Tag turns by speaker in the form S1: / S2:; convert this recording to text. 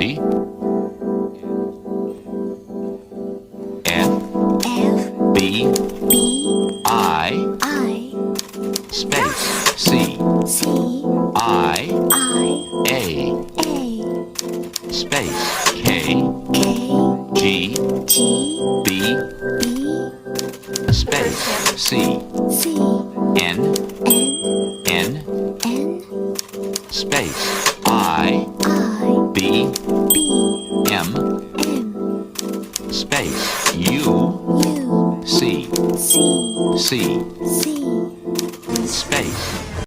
S1: Ready? F B I space C I A space K G B space C N space I B M space U C